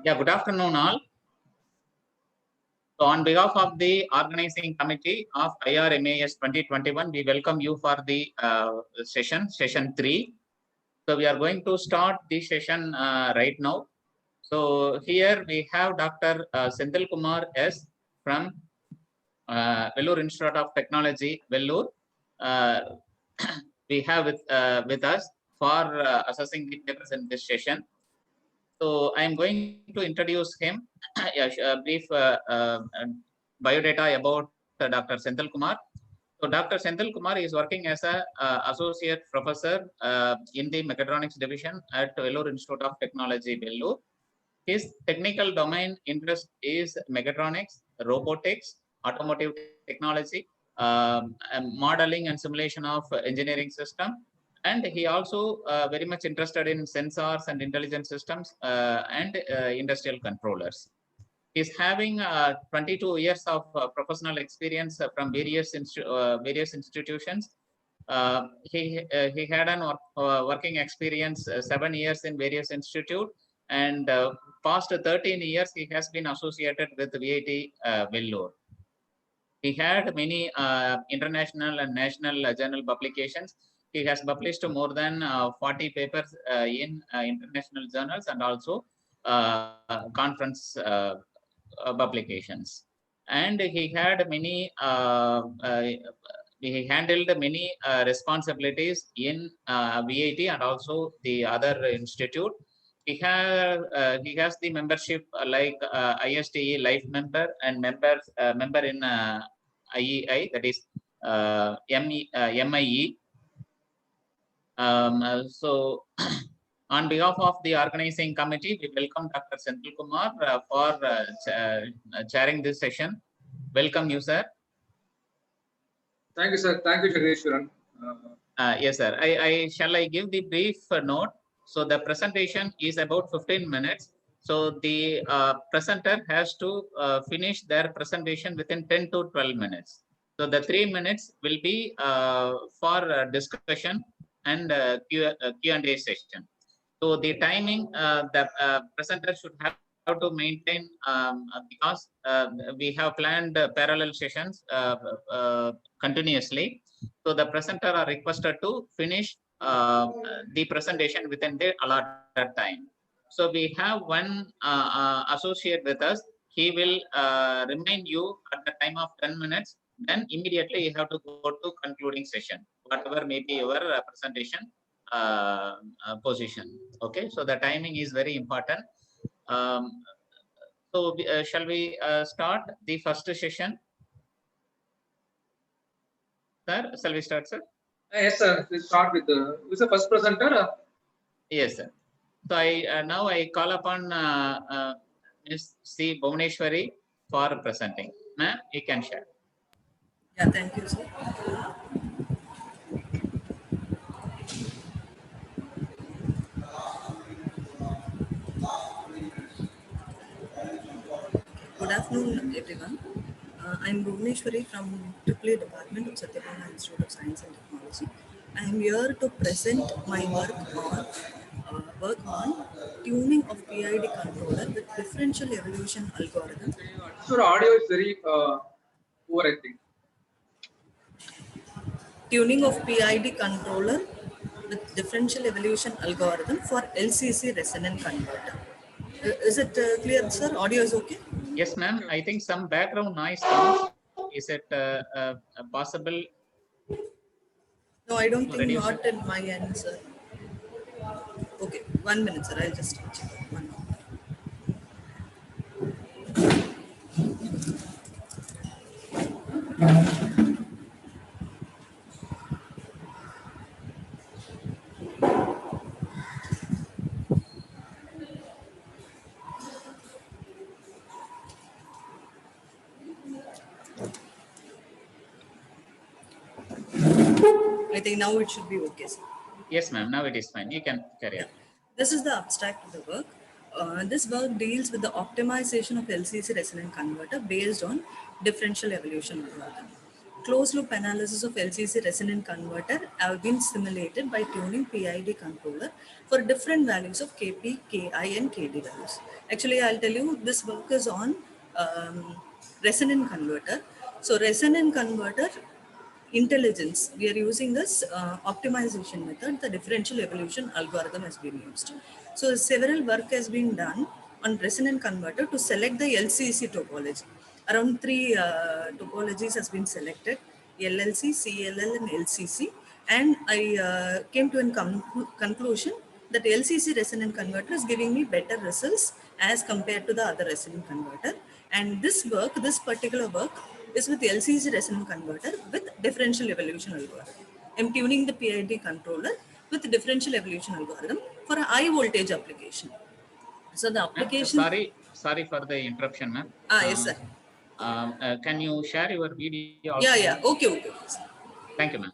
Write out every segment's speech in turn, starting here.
Yeah, good afternoon all. So on behalf of the organizing committee of IRMAS 2021, we welcome you for the session 3. So we are going to start the session right now. So here we have Dr. Senthil Kumar S. from Vellore Institute of Technology, Vellore. We have with us for assessing the papers in this session. So I am going to introduce him, a brief biodata about Dr. Senthil Kumar. So Dr. Senthil Kumar is working as a associate professor in the mechatronics division at Vellore Institute of Technology, Vellore. His technical domain interest is mechatronics, robotics, automotive technology, modeling and simulation of engineering system. And he also very much interested in sensors and intelligent systems and industrial controllers. He's having 22 years of professional experience from various institutions. He had an working experience 7 years in various institutes, and past 13 years he has been associated with VIT Vellore. He had many international and national journal publications. He has published more than 40 papers in international journals and also conference publications. And he had many, he handled many responsibilities in VIT and also the other institute. He has the membership like ISTE Life member and member in IEI, that is MIE. So on behalf of the organizing committee, we welcome Dr. Senthil Kumar for chairing this session. Welcome you, sir. Thank you, sir. Thank you, Jagdishwaran. Yes, sir. Shall I give the brief note? So the presentation is about 15 minutes. So the presenter has to finish their presentation within 10 to 12 minutes. So the 3 minutes will be for discussion and Q&A session. So the timing, the presenter should have to maintain because we have planned parallel sessions continuously. So the presenter are requested to finish the presentation within the allotted time. So we have one associate with us. He will remind you at the time of 10 minutes. Then immediately you have to go to concluding session, whatever may be your presentation position. Okay, so the timing is very important. So shall we start the first session? Sir, shall we start, sir? Yes, sir. Let's start with who's the first presenter? Yes, sir. So now I call upon Ms. C. Bhuvaneshwari for presenting. Ma'am, you can share. Yeah, thank you, sir. Good afternoon, everyone. I'm Bhuvaneshwari from AAA Department of Satyabama Institute of Science and Technology. I am here to present my work on tuning of PID controller with differential evolution algorithm. Your audio is very poor, I think. Tuning of PID controller with differential evolution algorithm for LCC resonant converter. Is it clear, sir? Audio is okay? Yes, ma'am. I think some background noise comes. Is it possible? No, I don't think not at my end, sir. Okay, 1 minute, sir. I'll just check. 1 minute. I think now it should be okay, sir. Yes, ma'am. Now it is fine. You can carry on. This is the abstract of the work. This work deals with the optimization of LCC resonant converter based on differential evolution algorithm. closed loop analysis of LCC resonant converter have been simulated by tuning PID controller for different values of Kp, Ki and Kd values. Actually, I'll tell you this work is on resonant converter. So resonant converter intelligence, we are using this optimization method, the differential evolution algorithm has been used. So several work has been done on resonant converter to select the LCC topology. Around 3 topologies has been selected, LLC, CLL and LCC. And I came to a conclusion that LCC resonant converter is giving me better results as compared to the other resonant converter. And this work, this particular work is with LCC resonant converter with differential evolution algorithm. I'm tuning the PID controller with differential evolution algorithm for a high voltage application. So the application. Sorry for the interruption, ma'am. Yes, sir. Can you share your video? Yeah. Okay. Thank you, ma'am.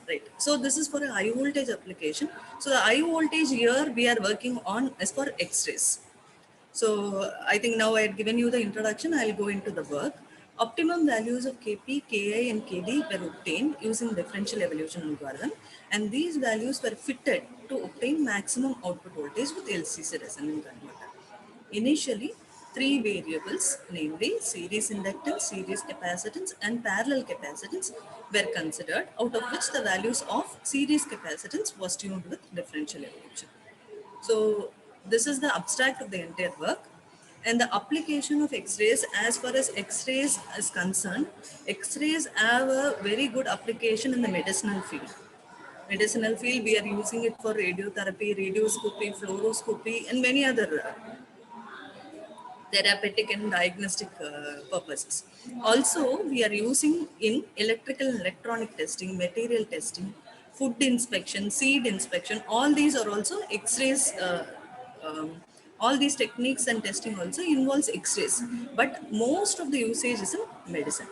Right. So this is for a high voltage application. So the high voltage here we are working on is for X-rays. So I think now I had given you the introduction. I'll go into the work. Optimum values of Kp, Ki and Kd were obtained using differential evolution algorithm, and these values were fitted to obtain maximum output voltage with LCC resonant converter. Initially, 3 variables, namely series inductance, series capacitance and parallel capacitance were considered, out of which the values of series capacitance was tuned with differential evolution. So this is the abstract of the entire work. And the application of X-rays, as far as X-rays is concerned, X-rays have a very good application in the medicinal field. Medicinal field, we are using it for radiotherapy, radioscopy, fluoroscopy, and many other therapeutic and diagnostic purposes. Also, we are using in electrical and electronic testing, material testing, food inspection, seed inspection. All these are also X-rays. All these techniques and testing also involves X-rays, but most of the usage is in medicine.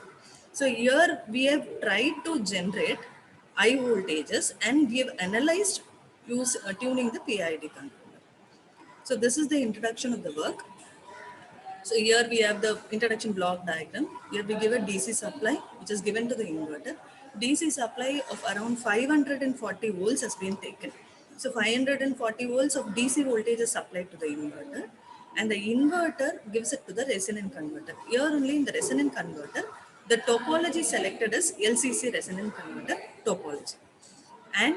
So here we have tried to generate high voltages and we have analyzed tuning the PID controller. So this is the introduction of the work. So here we have the introduction block diagram. Here we give a DC supply, which is given to the inverter. DC supply of around 540 volts has been taken. So 540 volts of DC voltage is supplied to the inverter, and the inverter gives it to the resonant converter. Here only in the resonant converter, the topology selected is LCC resonant converter topology. And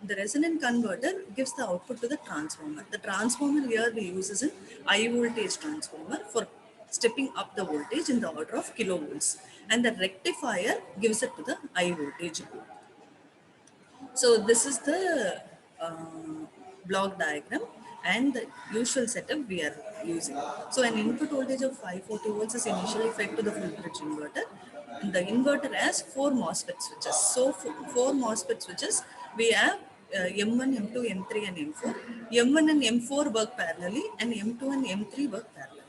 the resonant converter gives the output to the transformer. The transformer here we use is an high voltage transformer for stepping up the voltage in the order of kilovolts. And the rectifier gives it to the high voltage. So this is the block diagram and the usual setup we are using. So an input voltage of 540 volts is initially fed to the full bridge inverter. And the inverter has 4 MOSFET switches. So 4 MOSFET switches, we have M1, M2, M3 and M4. M1 and M4 work parallelly and M2 and M3 work parallelly.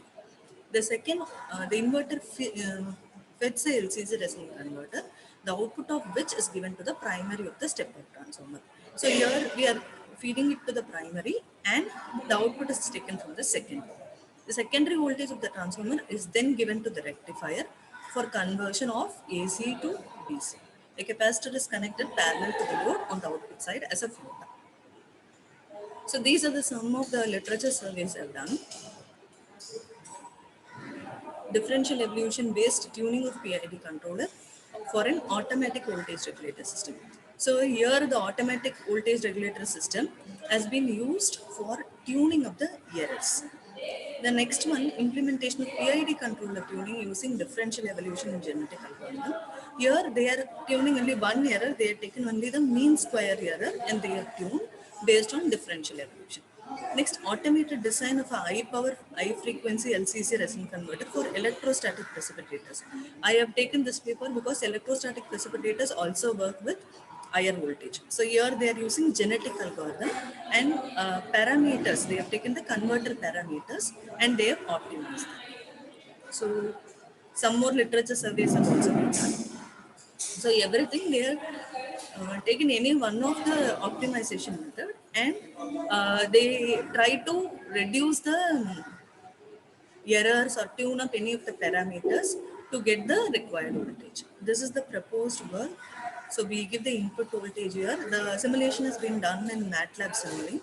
The second, the inverter feds the LCC resonant converter, the output of which is given to the primary of the step-up transformer. So here we are feeding it to the primary and the output is taken from the secondary. The secondary voltage of the transformer is then given to the rectifier for conversion of AC to DC. A capacitor is connected parallel to the load on the output side as a filter. So these are some of the literature surveys I've done. Differential evolution based tuning of PID controller for an automatic voltage regulator system. So here the automatic voltage regulator system has been used for tuning of the errors. The next one, implementation of PID controller tuning using differential evolution in genetic algorithm. Here they are tuning only one error, they are taken only the mean square error and they are tuned based on differential evolution. Next, automated design of a high power, high frequency LCC resonant converter for electrostatic precipitators. I have taken this paper because electrostatic precipitators also work with higher voltage. So here they are using genetic algorithm and parameters. They have taken the converter parameters and they have optimized them. So some more literature surveys have also been done. So everything they have taken any one of the optimization method and they try to reduce the errors or tune up any of the parameters to get the required voltage. This is the proposed work. So we give the input voltage here. The simulation has been done in MATLAB Simulink.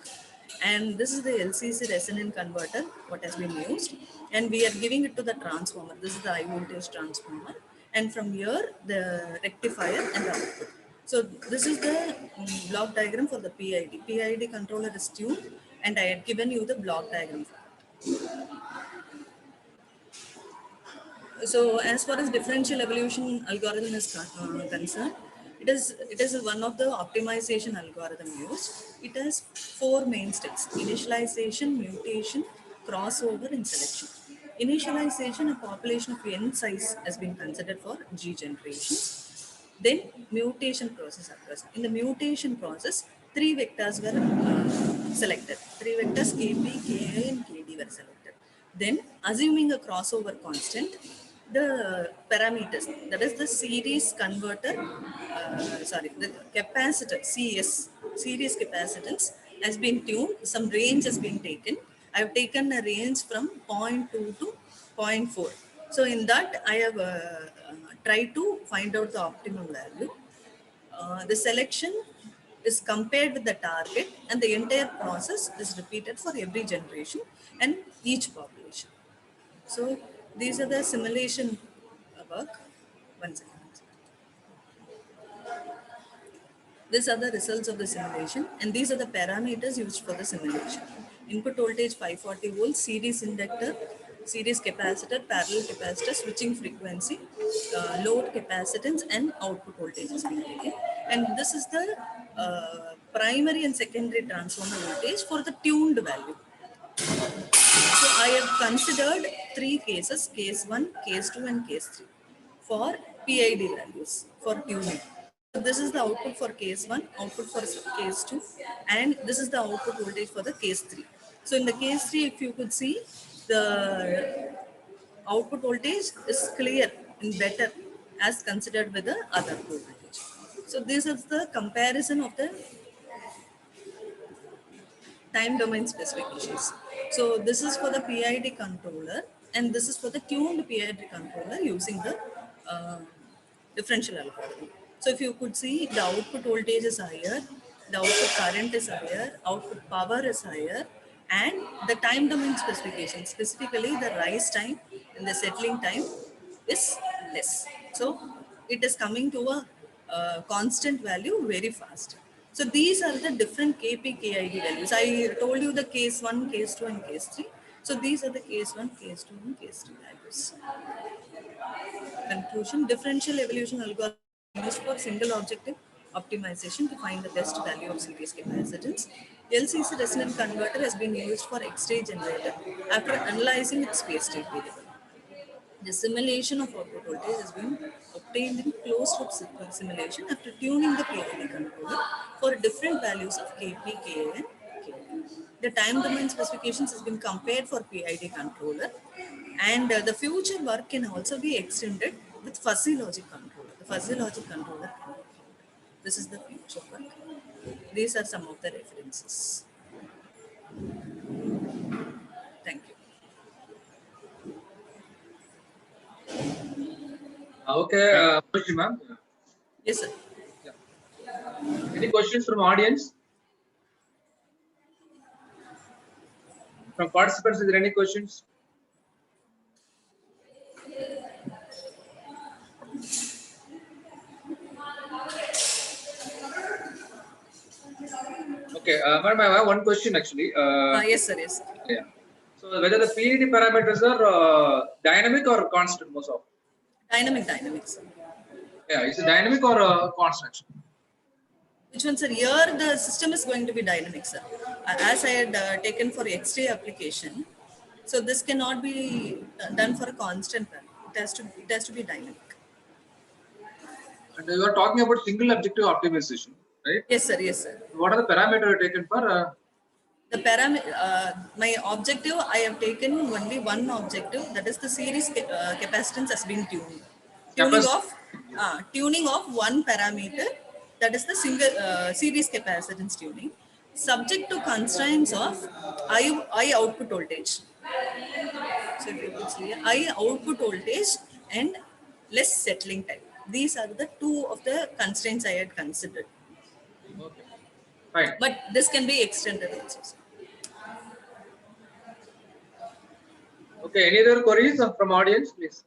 And this is the LCC resonant converter, what has been used. And we are giving it to the transformer. This is the high voltage transformer. And from here, the rectifier and the output. So this is the block diagram for the PID. PID controller is tuned, and I had given you the block diagram for that. So as far as differential evolution algorithm is concerned, it is one of the optimization algorithm used. It has 4 main steps: initialization, mutation, crossover, and selection. Initialization, a population of n size has been considered for G generations. Then mutation process occurs. In the mutation process, 3 vectors were selected. 3 vectors Kp, Ki, and Kd were selected. Then, assuming a crossover constant, the parameters, that is the series converter, the capacitor, CS, series capacitance has been tuned. Some range has been taken. I have taken a range from 0.2 to 0.4. So in that, I have tried to find out the optimum value. The selection is compared with the target, and the entire process is repeated for every generation and each population. So these are the simulation work. One second. These are the results of the simulation, and these are the parameters used for the simulation. Input voltage 540 volts, series inductor, series capacitor, parallel capacitor, switching frequency, load capacitance, and output voltage is being taken. And this is the primary and secondary transformer voltage for the tuned value. So I have considered 3 cases, case 1, case 2, and case 3 for PID values for tuning. So this is the output for case 1, output for case 2, and this is the output voltage for the case 3. So in the case 3, if you could see, the output voltage is clear and better as considered with the other voltage. So this is the comparison of the time domain specifications. So this is for the PID controller, and this is for the tuned PID controller using the differential algorithm. So if you could see, the output voltage is higher, the output current is higher, output power is higher, and the time domain specification, specifically the rise time and the settling time, is less. So it is coming to a constant value very fast. So these are the different Kp, Kid values. I told you the case 1, case 2, and case 3. So these are the case 1, case 2, and case 3 values. Conclusion: differential evolution algorithm used for single objective optimization to find the best value of series capacitance. LCC resonant converter has been used for X-ray generator after analyzing its space state variable. The simulation of output voltage has been obtained in closed loop simulation after tuning the PID controller for different values of Kp, Ka, and Kd. The time domain specifications has been compared for PID controller, and the future work can also be extended with fuzzy logic controller. The fuzzy logic controller. This is the future work. These are some of the references. Thank you. Okay, ma'am. Yes, sir. Yeah. Any questions from audience? From participants, is there any questions? Okay, madam, I have one question actually. Yes, sir. Yes. Yeah. So whether the PID parameters are dynamic or constant most often? Dynamics. Yeah, is it dynamic or constant? Which one, sir? Here the system is going to be dynamic, sir. As I had taken for X-ray application, so this cannot be done for a constant value. It has to be dynamic. And you are talking about single objective optimization, right? Yes, sir. Yes, sir. What are the parameters taken for? The my objective, I have taken only one objective, that is the series capacitance has been tuned. Tuning of one parameter, that is the single series capacitance tuning, subject to constraints of I output voltage. So if you could see I output voltage and less settling time. These are the two of the constraints I had considered. Okay. Fine. But this can be extended also. Sir. Okay. Any other queries from audience, please?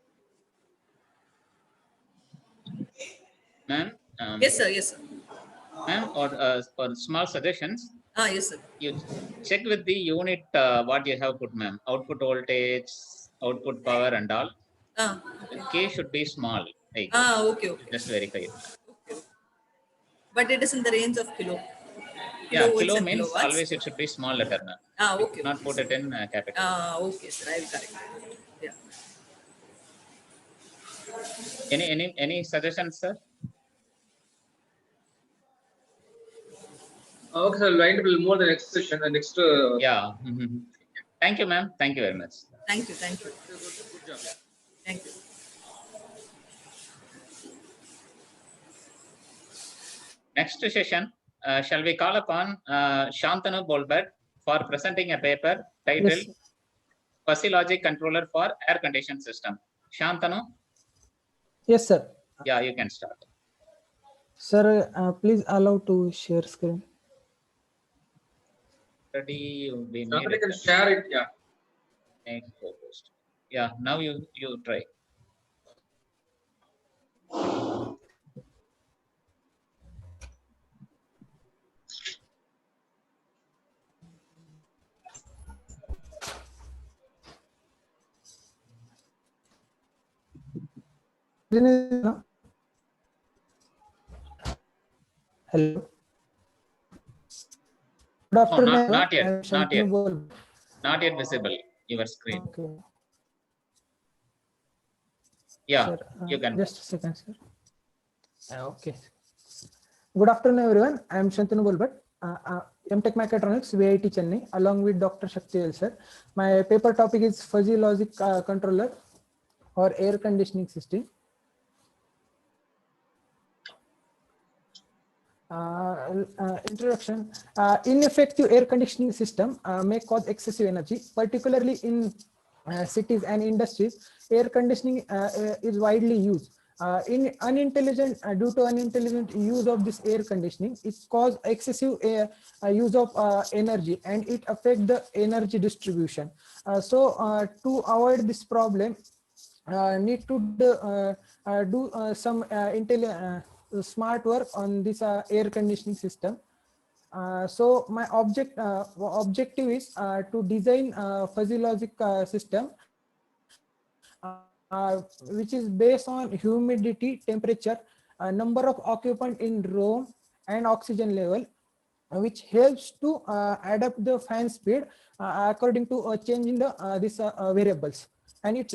Ma'am, Yes, sir. Yes, sir. ma'am, or small suggestions. Yes, sir. You check with the unit what you have put, ma'am. Output voltage, output power, and all. Okay. K should be small. Like, Okay, okay. just verify it. Okay. But it is in the range of Yeah, kilovolts kilo and means kilowatts. always it should be small letter, ma'am. Okay. Not Okay, put sir. it in capital. Okay, sir. I will correct it. Yeah. Any suggestions, sir? Okay, sir. Line will move the next session. The next. Yeah. Thank you, ma'am. Thank you very much. Thank you. Thank you. Good job. Thank you. Next session, shall we call upon Shantanu Bolbert for presenting a paper titled Yes. Fuzzy Logic Controller for Air Conditioned System. Shantanu? Yes, sir. Yeah, you can start. Sir, please allow to share screen. Already we made Somebody it. can share it. Yeah. Make post. Yeah, now you try. Hello. Good No, afternoon. not yet. I am Not Shantanu yet. Bol. Not yet visible. Your screen. Okay. Yeah, Sir, you can. just a second, sir. Okay. Good afternoon, everyone. I am Shantanu Bolbert, MTech Mechatronics, VIT Chennai, along with Dr. Shakti, sir. My paper topic is Fuzzy Logic Controller for Air Conditioning System. Introduction. Ineffective air conditioning system may cause excessive energy, particularly in cities and industries. Air conditioning is widely used. Due to unintelligent use of this air conditioning, it cause excessive use of energy, and it affect the energy distribution. To avoid this problem, need to do some smart work on this air conditioning system. So my objective is to design a fuzzy logic system which is based on humidity, temperature, number of occupant in room, and oxygen level, which helps to adapt the fan speed according to a change in the these variables, and it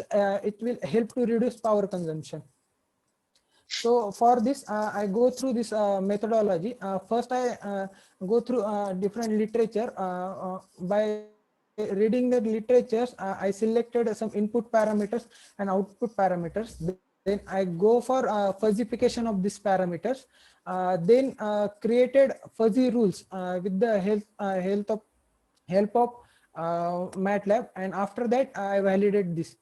will help to reduce power consumption. So for this, I go through this methodology. First, I go through different literature. By reading the literatures, I selected some input parameters and output parameters. Then I go for fuzzification of these parameters. Then created fuzzy rules with the help of MATLAB, and after that I validate this.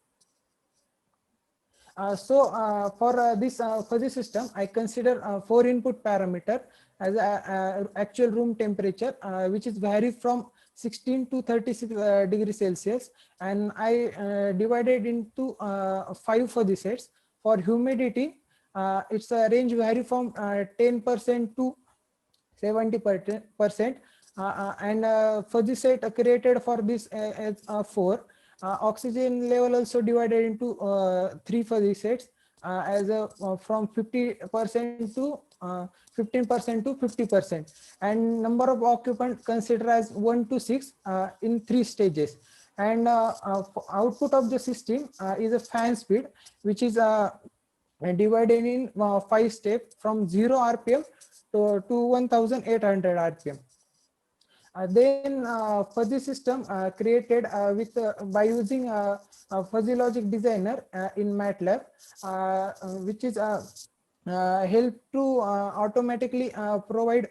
For this fuzzy system, I consider 4 input parameter as actual room temperature, which is vary from 16 to 36 degrees Celsius, and I divided into 5 fuzzy sets. For humidity, its range vary from 10% to 70%, and fuzzy set created for this as 4. Oxygen level also divided into 3 fuzzy sets as from 50% to 15% to 50%, and number of occupant considered as 1 to 6 in 3 stages. And output of the system is a fan speed, which is divided in 5 steps from 0 RPM to 1800 RPM. Then fuzzy system created with by using fuzzy logic designer in MATLAB, which is help to automatically provide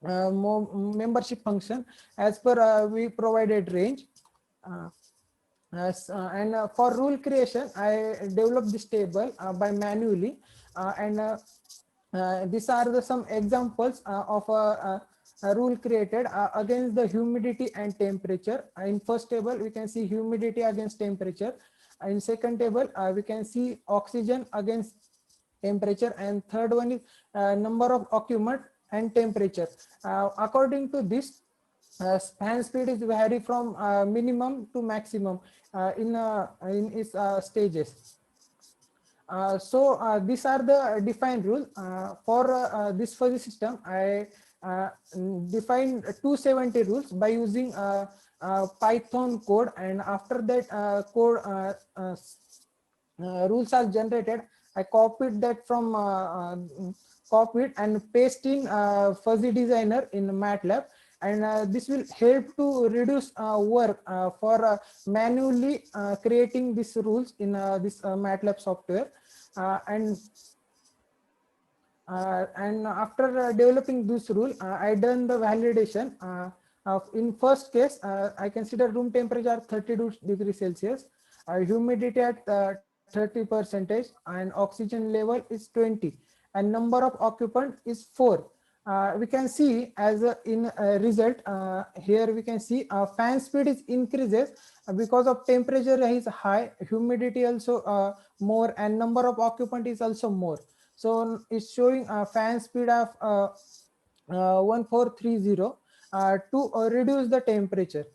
membership function as per we provided range. For rule creation, I developed this table by manually, these are some examples of a rule created against the humidity and temperature. In first table, we can see humidity against temperature. In second table, we can see oxygen against temperature, and third one is number of occupant and temperature. According to this, fan speed is vary from minimum to maximum in its stages. These are the defined rule for this fuzzy system. I defined 270 rules by using Python code, and after that code rules are generated. I copied that from copied and paste in fuzzy designer in MATLAB, and this will help to reduce work for manually creating these rules in this MATLAB software. And after developing this rule, I done the validation. In first case, I consider room temperature 32 degrees Celsius, humidity at 30%, and oxygen level is 20, and number of occupant is 4. We can see as in result here we can see fan speed is increases because of temperature is high, humidity also more, and number of occupant is also more. So it's showing a fan speed of 1430 to reduce the temperature.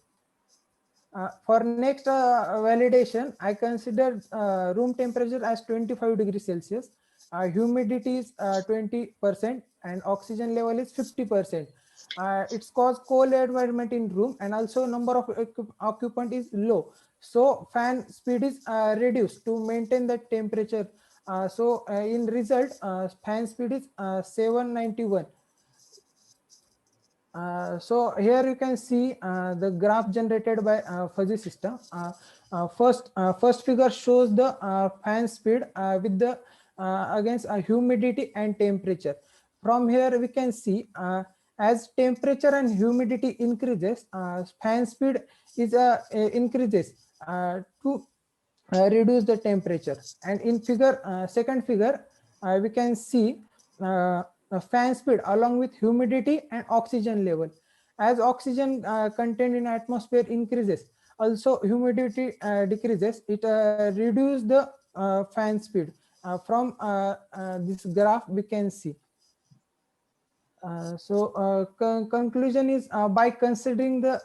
For next validation, I considered room temperature as 25 degrees Celsius, humidity is 20%, and oxygen level is 50%. It's cause cold environment in room, and also number of occupant is low. So fan speed is reduced to maintain that temperature. In result, fan speed is 791. So here you can see the graph generated by fuzzy system. First figure shows the fan speed with the against humidity and temperature. From here we can see as temperature and humidity increases, fan speed is increases to reduce the temperature. And in figure second figure, we can see fan speed along with humidity and oxygen level. As oxygen content in atmosphere increases, also humidity decreases, it reduces the fan speed. From this graph we can see. Conclusion is by considering the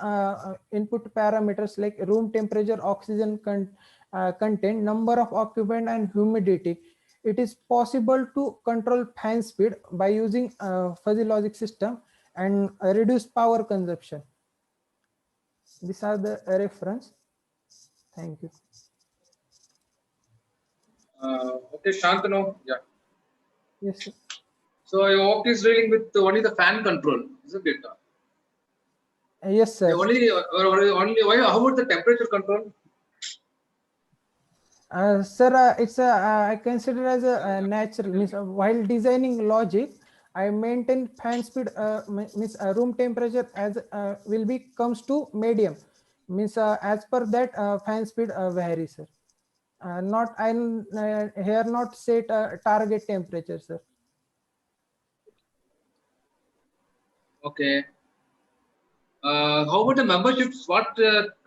input parameters like room temperature, oxygen content, number of occupant, and humidity, it is possible to control fan speed by using fuzzy logic system and reduce power consumption. These are the reference. Thank you. Okay, Shantanu. Yeah. Yes, sir. So your work is dealing with only the fan control, isn't it? Yes, sir. Only why? How about the temperature control? Sir, it's I consider as a natural means while designing logic, I maintain fan speed means room temperature as will be comes to medium, means as per that fan speed varies, sir. Not I'm here not set target temperature, sir. Okay. How about the memberships? What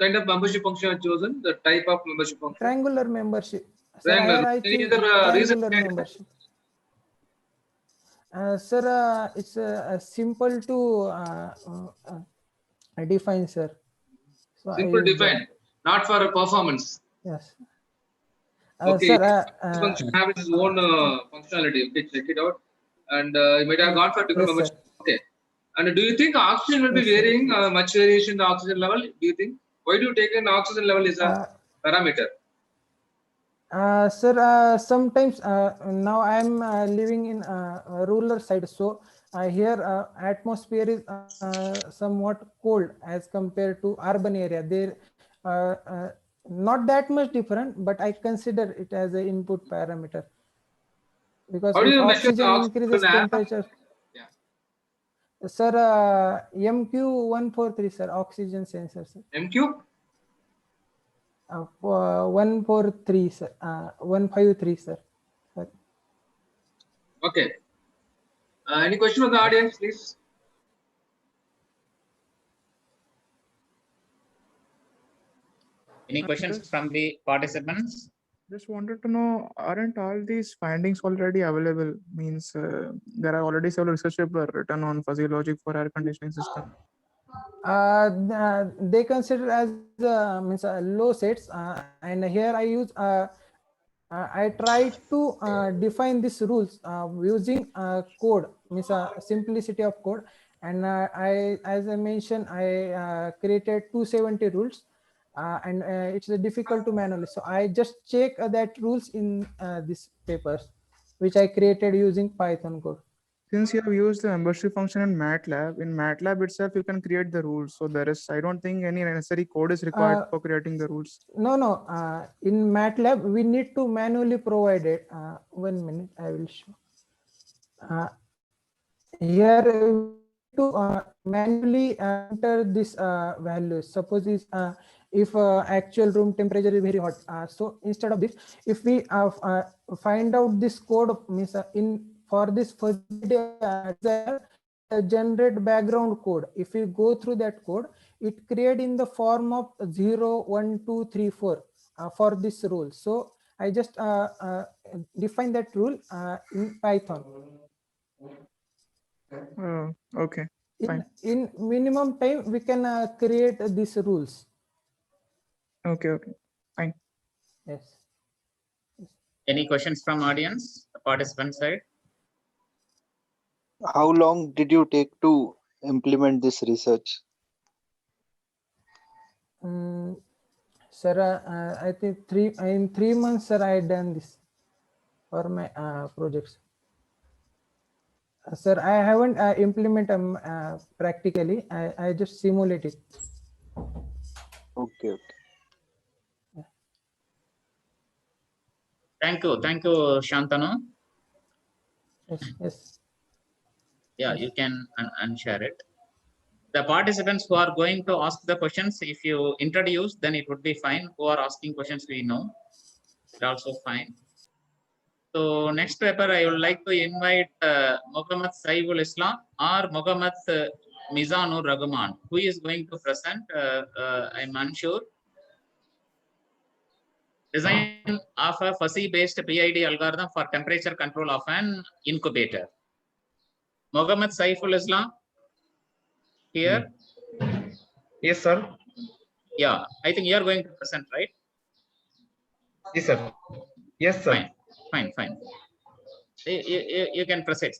kind of membership function are chosen? The type of membership function? Triangular membership. Sir, Triangular. here I Any choose other reason? triangular membership. Sir, it's simple to define, sir. So I Simple use that. define, not for performance. Yes. Okay. Sir, This function has its own functionality. Okay, check it out. And you might have gone for different yes, membership. sir. Okay. And do you think oxygen will be Yes, sir. varying much variation in the oxygen level? Do you think? Why do you take an oxygen level as a parameter? Sir, sometimes now I am living in a rural side, so here atmosphere is somewhat cold as compared to urban area. There, not that much different, but I consider it as an input parameter because How do if you measure the oxygen oxygen increases level? temperature. Yeah. Sir, MQ143, sir, oxygen sensor, sir. MQ? 143, sir. 153, sir. Sorry. Okay. Any question from the audience, please? Any questions from the participants? Just wanted to know, aren't all these findings already available? Means there are already several research papers written on fuzzy logic for air conditioning system. They consider as means low sets, and here I use I try to define these rules using code, means simplicity of code, and I, as I mentioned, I created 270 rules, and it's difficult to manually. So I just check that rules in these papers, which I created using Python code. Since you have used the membership function in MATLAB itself, you can create the rules. So there is, I don't think any necessary code is required for creating the rules. No. In MATLAB, we need to manually provide it. 1 minute, I will show. Here to manually enter this values. Suppose is if actual room temperature is very hot. So instead of this, if we find out this code, means in for this first generate background code. If we go through that code, it create in the form of 0, 1, 2, 3, 4 for this rule. So I just define that rule in Python. Okay. Fine. In minimum time, we can create these rules. Okay. Fine. Yes. Any questions from audience, the participant side? How long did you take to implement this research? Sir, I think in 3 months, sir, I done this for my projects. Sir, I haven't implemented practically. I just simulate it. Okay. Thank you, Shantanu. Yes. Yeah, you can unshare it. The participants who are going to ask the questions, if you introduce, then it would be fine. Who are asking questions, we know. It's also fine. So next paper, I would like to invite Mohammad Saiful Islam or Mohammad Mizanur Rahman, who is going to present. I'm unsure. Design of a fuzzy-based PID algorithm for temperature control of an incubator. Mohammad Saiful Islam, here. Yes, sir. Yeah, I think you are going to present, right? Yes, sir. Yes, sir. Fine. You can proceed.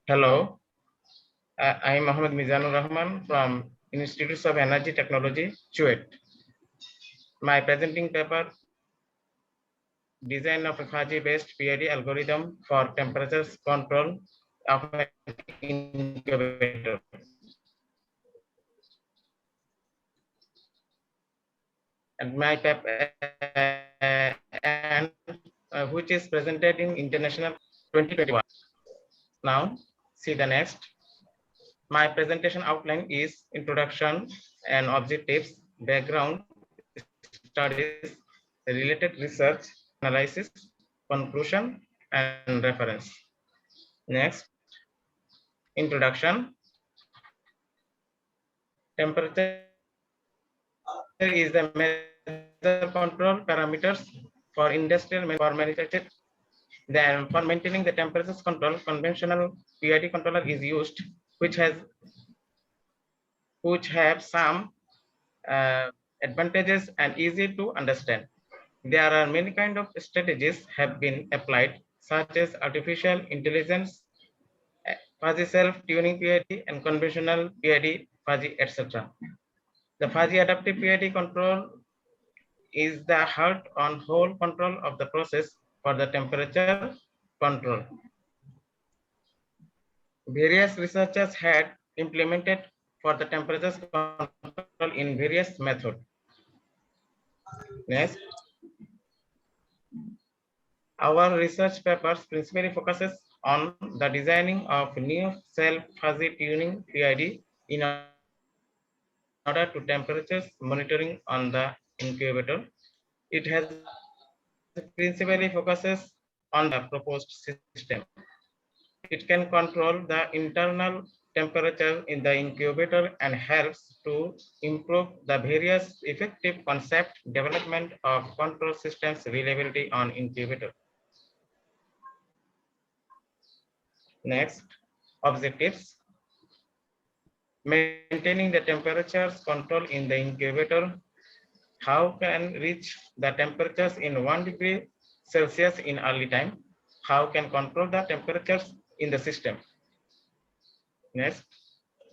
Hello. I am Mohammad Mizanur Rahman from Institute of Energy Technology, Chuet. My presenting paper, design of a fuzzy-based PID algorithm for temperature control of an incubator. And my paper, which is presented in International 2021. Now, see the next. My presentation outline is introduction and objectives, background, studies, related research, analysis, conclusion, and reference. Next, introduction. Temperature is the major control parameters for industrial manufacturing. Then for maintaining the temperatures control, conventional PID controller is used, which have some advantages and easy to understand. There are many kind of strategies have been applied, such as artificial intelligence, fuzzy self-tuning PID, and conventional PID fuzzy, etc. The fuzzy adaptive PID control is the heart on whole control of the process for the temperature control. Various researchers had implemented for the temperature control in various methods. Next, our research papers principally focuses on the designing of new self-fuzzy tuning PID in order to temperatures monitoring on the incubator. It has principally focuses on the proposed system. It can control the internal temperature in the incubator and helps to improve the various effective concept development of control systems reliability on incubator. Next, objectives. Maintaining the temperatures control in the incubator. How can reach the temperatures in 1 degree Celsius in early time? How can control the temperatures in the system? Next,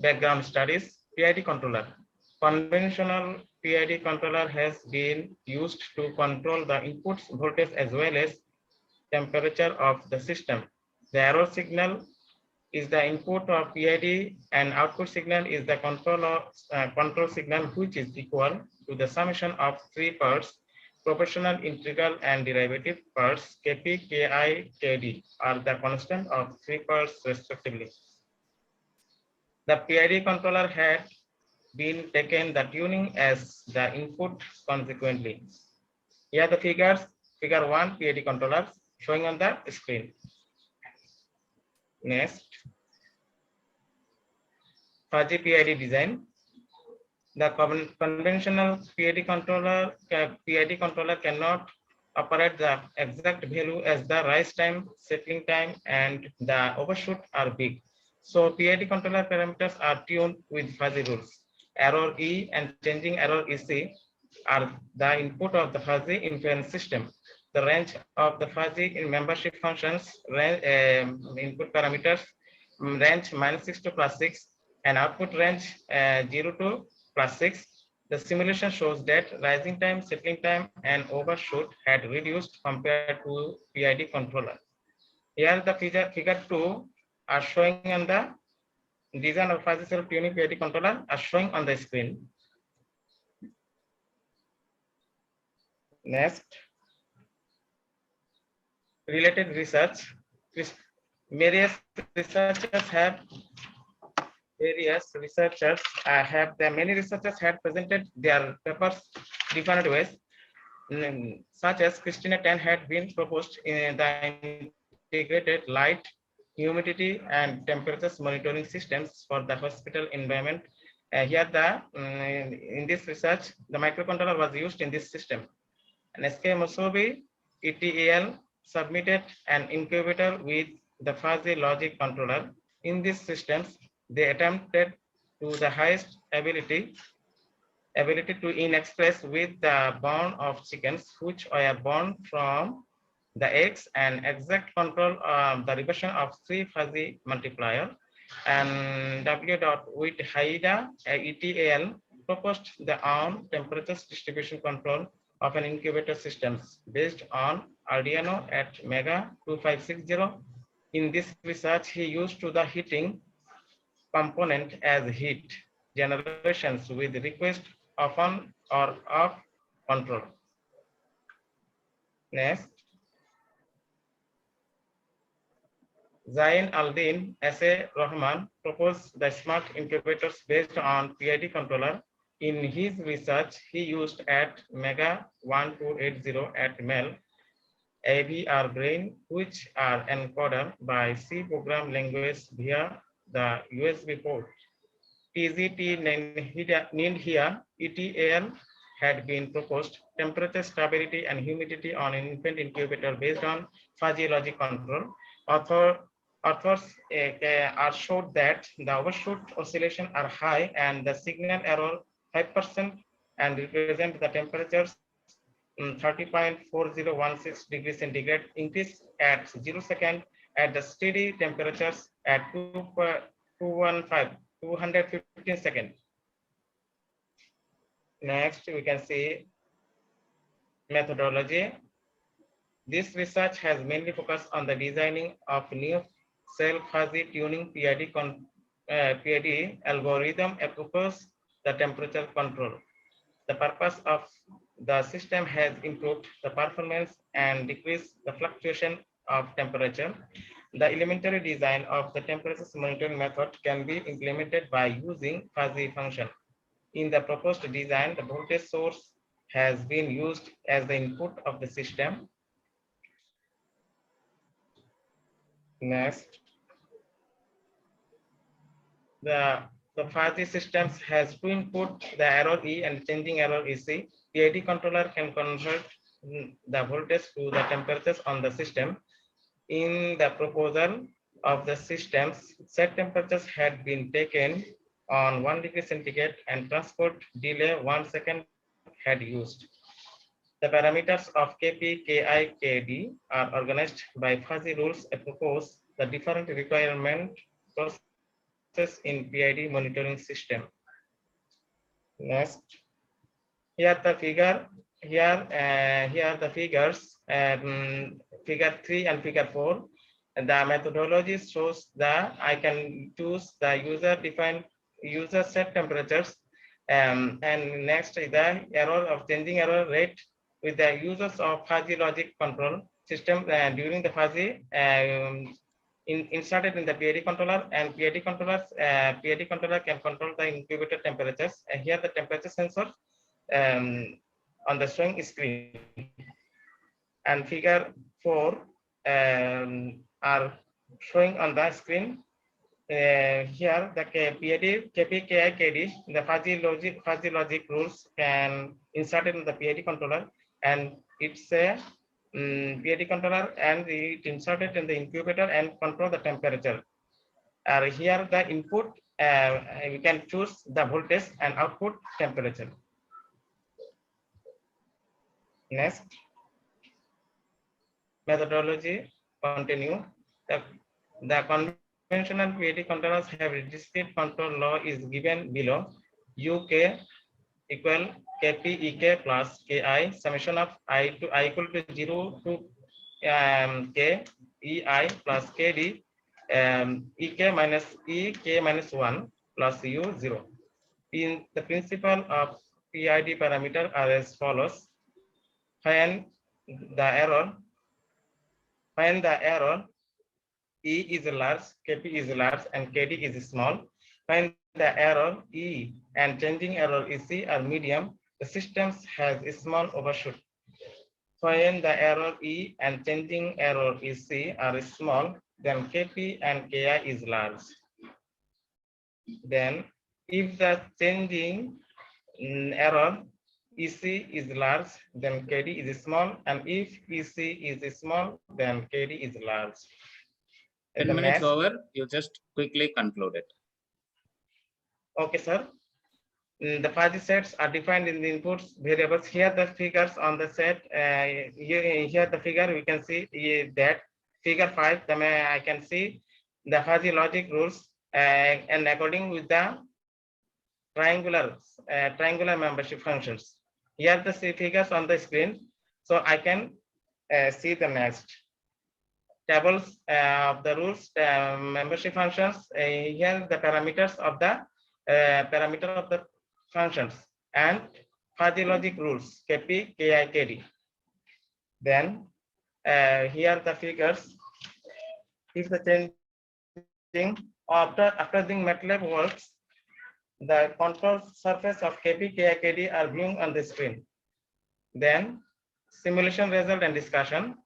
background studies, PID controller. Conventional PID controller has been used to control the input voltage as well as temperature of the system. The error signal is the input of PID and output signal is the control signal, which is equal to the summation of three parts, proportional, integral, and derivative parts, Kp, Ki, Kd are the constant of three parts respectively. The PID controller had been taken the tuning as the input consequently. Here the figures, figure 1 PID controller showing on the screen. Next, fuzzy PID design. The conventional PID controller cannot operate the exact value as the rise time, settling time, and the overshoot are big. So PID controller parameters are tuned with fuzzy rules. Error E and changing error EC are the input of the fuzzy inference system. The range of the fuzzy in membership functions input parameters range -6 to +6 and output range 0 to +6. The simulation shows that rising time, settling time, and overshoot had reduced compared to PID controller. Here the figure 2 are showing on the design of fuzzy self tuning PID controller are showing on the screen. Next, related research. Various researchers have many researchers had presented their papers different ways, such as Christina Tan had been proposed in the integrated light, humidity, and temperatures monitoring systems for the hospital environment. Here in this research, the microcontroller was used in this system. And SK Musobi ETAL submitted an incubator with the fuzzy logic controller. In these systems, they attempted to the highest ability to in-express with the born of chickens, which were born from the eggs, and exact control the regression of three fuzzy multiplier. And W.With-Haida ETAL proposed the on temperatures distribution control of an incubator systems based on Arduino at Mega 2560. In this research, he used to the heating component as heat generations with request of on or off control. Next, Zain Aldin S.A. Rahman proposed the smart incubators based on PID controller. In his research, he used at Mega 1280 at MEL AVR brain, which are encoded by C program language via the USB port. TZT NINDHIA ETAL had been proposed temperature stability and humidity on an infant incubator based on fuzzy logic control. Authors are showed that the overshoot oscillation are high and the signal error 5% and represent the temperatures 30.4016 degrees centigrade increase at 0 second at the steady temperatures at 215 seconds. Next, we can see methodology. This research has mainly focused on the designing of new cell fuzzy tuning PID algorithm approaches the temperature control. The purpose of the system has improved the performance and decreased the fluctuation of temperature. The elementary design of the temperature monitoring method can be implemented by using fuzzy function. In the proposed design, the voltage source has been used as the input of the system. Next, the fuzzy systems has two input, the error E and changing error EC. PID controller can convert the voltage to the temperatures on the system. In the proposal of the systems, set temperatures had been taken on 1 degree centigrade and transport delay 1 second had used. The parameters of Kp, Ki, Kd are organized by fuzzy rules and propose the different requirement process in PID monitoring system. Next, here the figure. Here the figures. Figure 3 and figure 4. The methodology shows that I can choose the user-defined user set temperatures, and next is the error of changing error rate with the users of fuzzy logic control system during the fuzzy inserted in the PID controller, and PID controller can control the incubator temperatures. And here the temperature sensor on the showing screen. And figure 4 are showing on the screen. Here the PID, Kp, Ki, Kd, the fuzzy logic rules can inserted in the PID controller, and it's a PID controller, and it inserted in the incubator and control the temperature. Here the input, we can choose the voltage and output temperature. Next, methodology continue. The conventional PID controllers have a discrete control law is given below. UK equal Kp Ek plus Ki summation of I to I equal to 0 to K Ei plus Kd Ek minus Ek minus 1 plus U 0. In the principle of PID parameter are as follows. Find the error E is large, Kp is large, and Kd is small. Find the error E and changing error EC are medium. The systems has a small overshoot. Find the error E and changing error EC are small, then Kp and Ki is large. Then if the changing error EC is large, then Kd is small, and if EC is small, then Kd is large. 10 minutes over, you just quickly conclude it. Okay, sir. The fuzzy sets are defined in the inputs variables. Here the figures on the set. Here the figure we can see that figure 5. I can see the fuzzy logic rules and according with the triangular membership functions. Here the figures on the screen, so I can see the next tables of the rules membership functions. Here the parameters of the functions and fuzzy logic rules Kp, Ki, Kd. Then here the figures. If the changing after doing MATLAB works, the control surface of Kp, Ki, Kd are viewing on the screen. Then simulation result and discussion.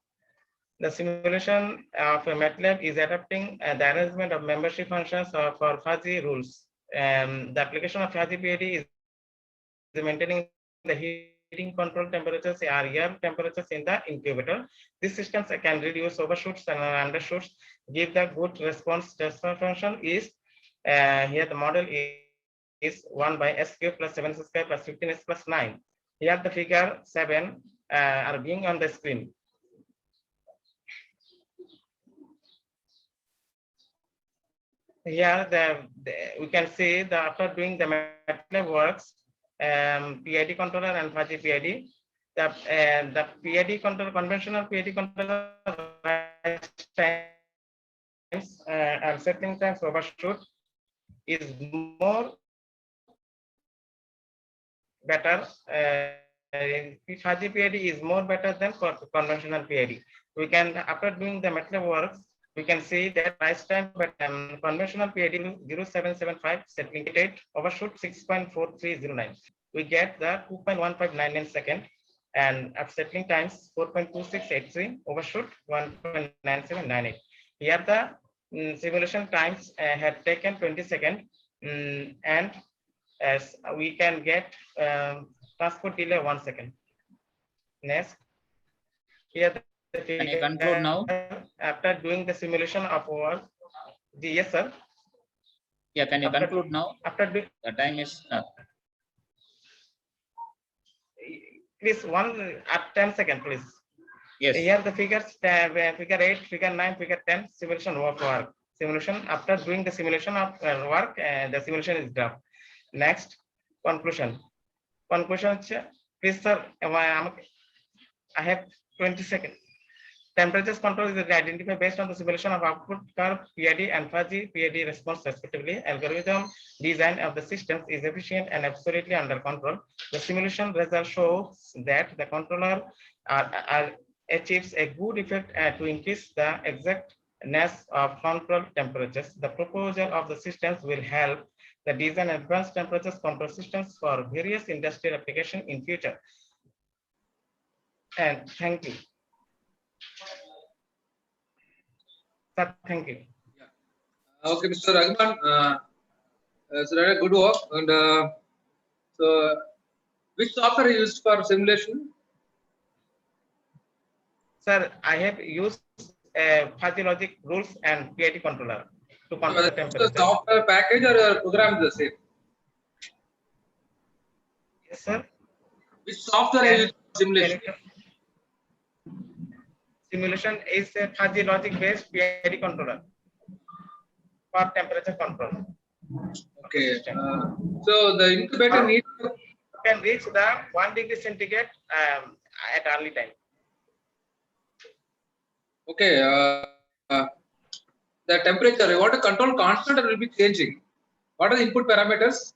The simulation of a MATLAB is adapting the arrangement of membership functions for fuzzy rules. The application of fuzzy PID is maintaining the heating control temperatures or air temperatures in the incubator. These systems can reduce overshoots and undershoots, give the good response. Transfer function is here the model is 1 by s cube plus 7s square plus 15s plus 9. Here the figure 7 are being on the screen. Here we can see that after doing the MATLAB works, PID controller and fuzzy PID, the PID controller, conventional PID controller times and setting times overshoot is more better. Fuzzy PID is more better than conventional PID. We can, after doing the MATLAB works, we can see that rise time, but conventional PID 0775 settling 8 overshoot 6.4309. We get the 2.1599 second, and at settling times 4.2683 overshoot 1.9798. Here the simulation times had taken 20 seconds, and as we can get transport delay 1 second. Next, here Can you conclude now? after doing the simulation of our yes sir. Yeah, can you After- conclude now? After doing The time is up. please one at 10 second please. Yes. Here the figures figure 8, figure 9, figure 10 simulation of work. Simulation after doing the simulation of work, the simulation is done. Next, conclusion. Conclusion, please sir, I have 20 seconds. Temperatures control is identified based on the simulation of output curve, PID and fuzzy PID response respectively. Algorithm design of the systems is efficient and absolutely under control. The simulation result shows that the controller achieves a good effect to increase the exactness of control temperatures. The proposal of the systems will help the design advanced temperatures control systems for various industrial applications in future. And thank you. Sir, thank you. Okay, Mr. Raghuman, so that good work. And so, which software you used for simulation? Sir, I have used fuzzy logic rules and PID controller to control the The temperature. software package or your program is the same? Yes, sir. Which software you use for simulation? Simulation is a fuzzy logic based PID controller for temperature control. Okay. So the incubator needs Can reach the 1 degree centigrade at early time. okay. The temperature, you want to control constant or will be changing? What are the input parameters?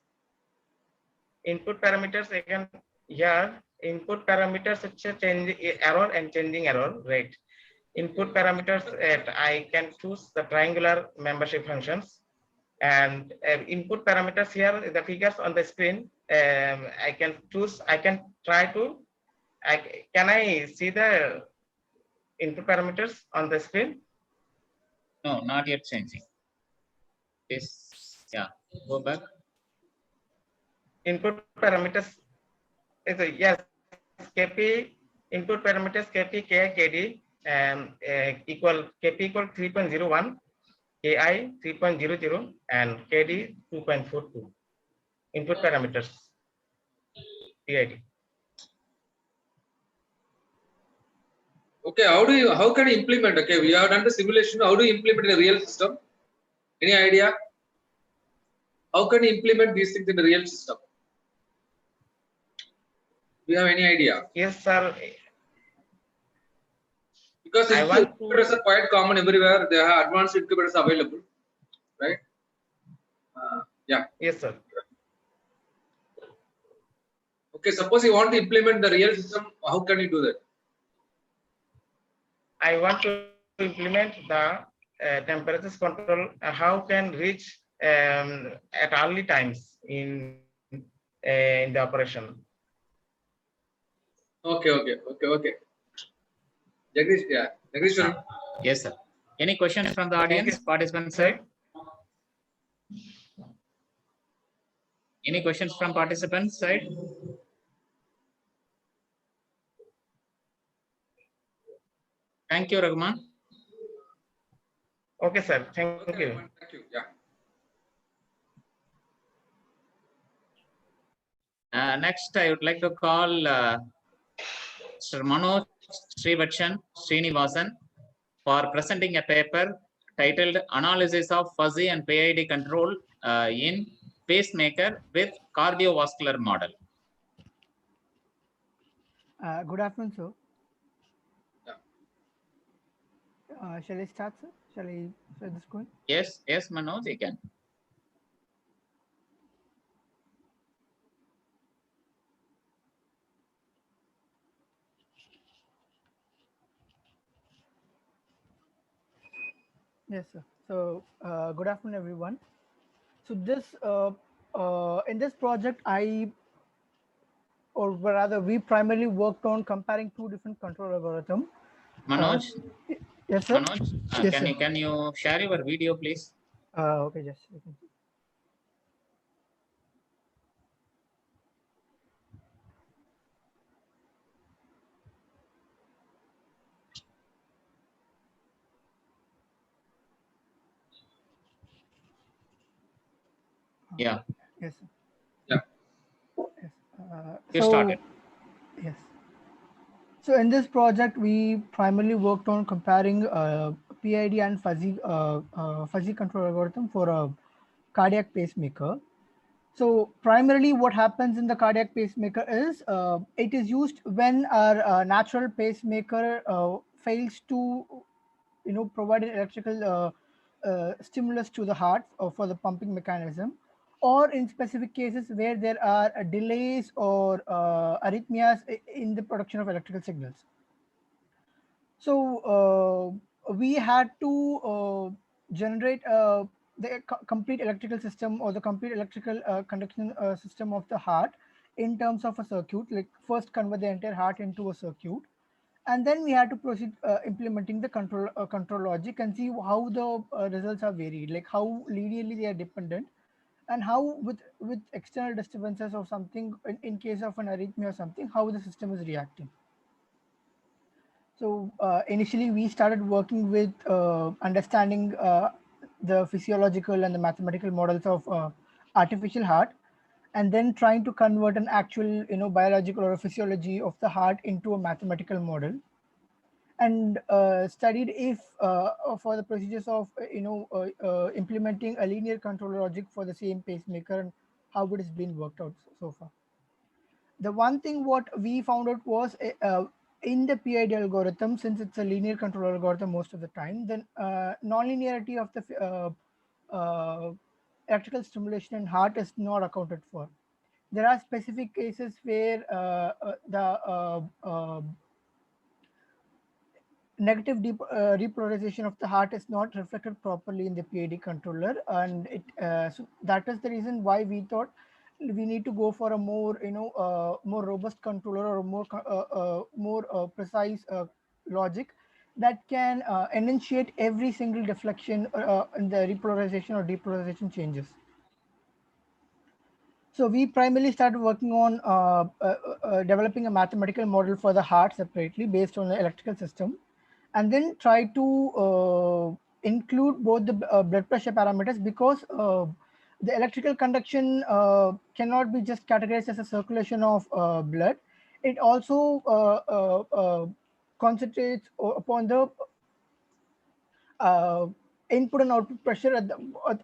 Input parameters again here. Input parameters such as change error and changing error rate. Input parameters I can choose the triangular membership functions, and input parameters here the figures on the screen. I can choose. I can try to. Can I see the input parameters on the screen? No, not yet changing. Yes. Yeah. Go back. Input parameters is a yes. KP input parameters KP, KI, KD equal KP equal 3.01, KI 3.00, and KD 2.42. Input parameters PID. Okay, how can you implement? Okay, we have done the simulation. How do you implement in a real system? Any idea? How can you implement these things in a real system? Do you have any idea? Yes, sir. Because I want incubators are quite common everywhere. There are advanced incubators available, right? Yeah. Yes, sir. Okay, suppose you want to implement the real system, how can you do that? I want to implement the temperatures control. How can reach at early times in the operation? Okay. Jagdish, yeah. Jagdish, Yes, sir. Any questions from the audience, participant side? Any questions from participant side? Thank you, Raghuman. Okay, sir. Thank you. Thank you. Yeah. Next, I would like to call Mr. Manoj Srinivasan for presenting a paper titled Analysis of Fuzzy and PID Control in Pacemaker with Cardiovascular Model. Good afternoon, sir. Yeah. Shall I start, sir? Shall I start this going? Yes, Manoj, you can. Yes, sir. So, good afternoon, everyone. So in this project, or rather, we primarily worked on comparing two different control algorithms. Manoj, Yes, sir. Manoj, Yes, can sir. you share your video, please? Okay, yes. You can see. Yeah, Yes, sir. Yeah. Yes. you started. Yes. So in this project, we primarily worked on comparing PID and fuzzy control algorithm for a cardiac pacemaker. So primarily what happens in the cardiac pacemaker is it is used when our natural pacemaker fails to provide an electrical stimulus to the heart for the pumping mechanism, or in specific cases where there are delays or arrhythmias in the production of electrical signals. So we had to generate the complete electrical system, or the complete electrical conduction system of the heart in terms of a circuit, like first convert the entire heart into a circuit, and then we had to proceed implementing the control logic and see how the results are varied, like how linearly they are dependent, and how with external disturbances or something, in case of an arrhythmia or something, how the system is reacting. So initially, we started working with understanding the physiological and the mathematical models of artificial heart, and then trying to convert an actual, biological or a physiology of the heart into a mathematical model, and studied if for the procedures of implementing a linear control logic for the same pacemaker, and how it has been worked out so far. The one thing what we found out was in the PID algorithm, since it's a linear control algorithm most of the time, then non-linearity of the electrical stimulation in heart is not accounted for. There are specific cases where the negative repolarization of the heart is not reflected properly in the PID controller, and so that is the reason why we thought we need to go for a more more robust controller, or more precise logic that can enunciate every single deflection in the repolarization or depolarization changes. So we primarily started working on developing a mathematical model for the heart separately based on the electrical system, and then try to include both the blood pressure parameters, because the electrical conduction cannot be just categorized as a circulation of blood. It also concentrates upon the uh, input and output pressure at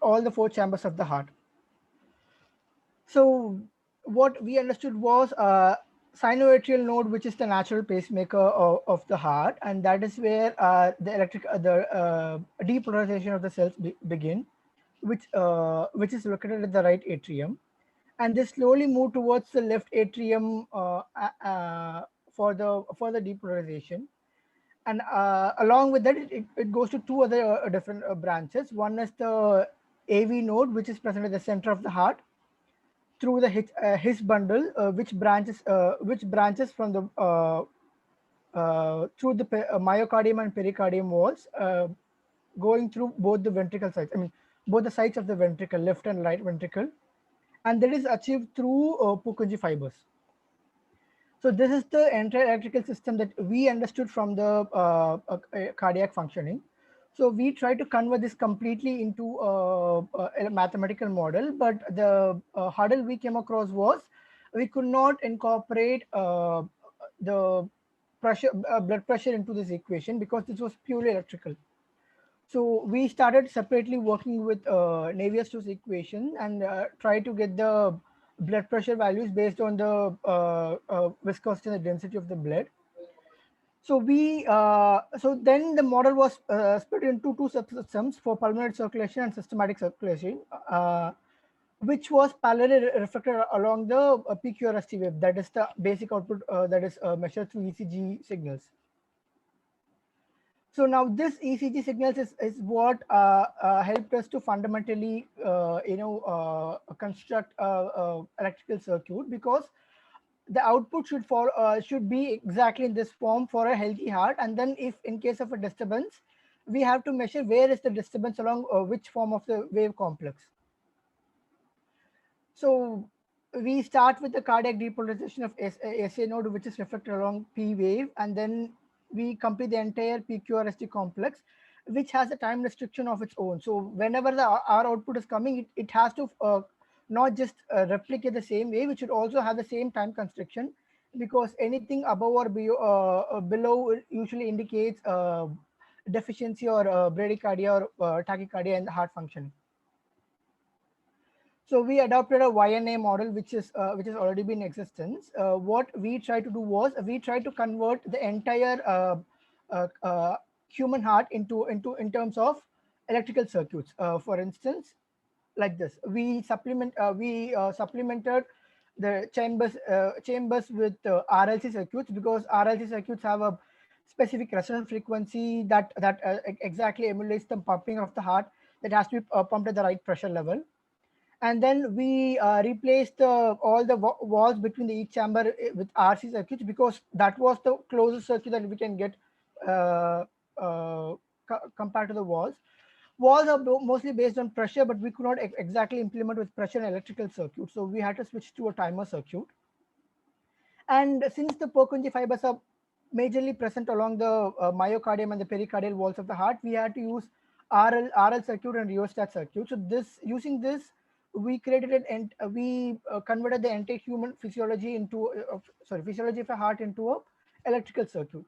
all the four chambers of the heart. So what we understood was sinoatrial node, which is the natural pacemaker of the heart, and that is where the depolarization of the cells begin, which is located at the right atrium, and they slowly move towards the left atrium for the depolarization. And along with that, it goes to two other different branches. One is the AV node, which is present at the center of the heart, through the His bundle, which branches from the through the myocardium and pericardium walls, going through both the ventricle sides. I mean, both the sides of the ventricle, left and right ventricle, and that is achieved through Purkinje fibers. So this is the entire electrical system that we understood from the cardiac functioning. So we try to convert this completely into a mathematical model, but the hurdle we came across was we could not incorporate the blood pressure into this equation, because this was purely electrical. So we started separately working with Navier-Stokes equation, and try to get the blood pressure values based on the viscosity and the density of the blood. So so then the model was split into two subsystems for pulmonary circulation and systematic circulation, which was parallelly reflected along the PQRST wave, that is the basic output that is measured through ECG signals. So now this ECG signals is what helped us to fundamentally, construct a electrical circuit, because the output should be exactly in this form for a healthy heart. And then if in case of a disturbance, we have to measure where is the disturbance along which form of the wave complex. So we start with the cardiac depolarization of SA node, which is reflected along P wave, and then we complete the entire PQRST complex, which has a time restriction of its own. So whenever the R output is coming, it has to not just replicate the same wave, it should also have the same time constriction, because anything above or below usually indicates deficiency or bradycardia or tachycardia in the heart function. So we adopted a YNA model, which has already been in existence. What we tried to do was we tried to convert the entire human heart in terms of electrical circuits. For instance, like this, we supplemented the chambers with RLC circuits, because RLC circuits have a specific resonance frequency that exactly emulates the pumping of the heart, that has to be pumped at the right pressure level. And then we replaced all the walls between each chamber with RC circuits, because that was the closest circuit that we can get compared to the walls. Walls are mostly based on pressure, but we could not exactly implement with pressure and electrical circuit. So we had to switch to a timer circuit. And since the Purkinje fibers are majorly present along the myocardium and the pericardial walls of the heart, we had to use RL circuit and rheostat circuit. So using this, we created we converted the entire human physiology into physiology of a heart into a electrical circuit.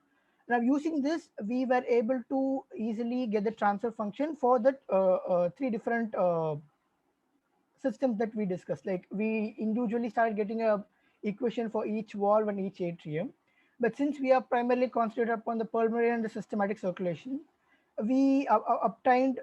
Now using this, we were able to easily get the transfer function for the three different systems that we discussed. Like we individually started getting a equation for each valve and each atrium, but since we are primarily concentrated upon the pulmonary and the systematic circulation, we obtained